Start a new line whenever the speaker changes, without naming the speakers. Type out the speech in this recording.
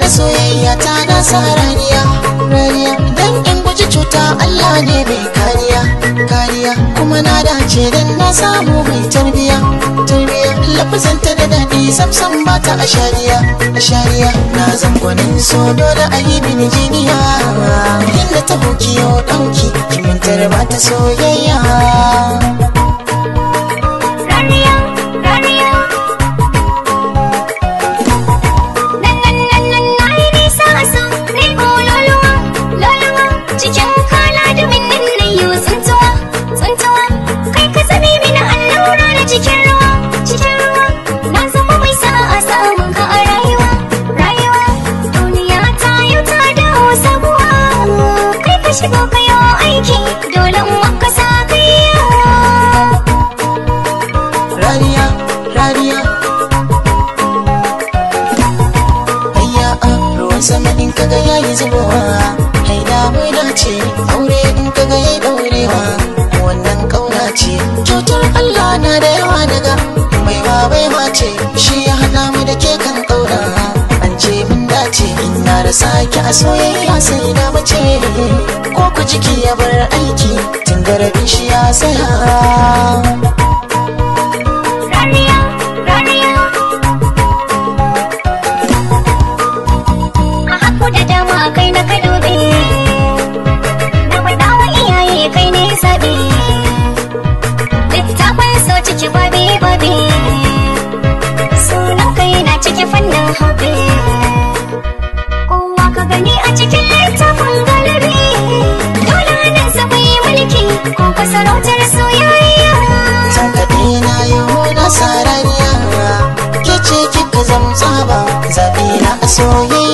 a soyayya ta na sa rariya dan in guji cuta Allah ne mai kariya kuma na dace dan na samu mai tarbiya lafazanta da daɗi samsam ba ta a shariya na zangonin so dole a yi mini jiniya inda ta hoki yau ɗauki kimantar ba ta soyayya.
Shigo kayo aiki dole maka sa kaiya
rariya ayya ruwan sama in kaga yayi zubowa haida mai dace aure in kaga yayi daurewa wannan kauna ce kyautar Allah na da yawa daga baiwa ce shi ya hada mu da ke kan kauna an ce mun dace ina da saki a soyayya sai da mace ko ku jiki ya bar aiki tun da rabin shi ya saya.
A haku da dama kai na ka dube na faɗa wa iyaye kai ne zabe littafin so ciki babe sunan kai na ciki fannin hobe kowa ka gani a cikin littafin galibi dole nan sa bai mulki ko ka sarautar soyayya
tankaɗe na yau na sarariya ke ce kika zamtsaba zaɓi na a soyayya.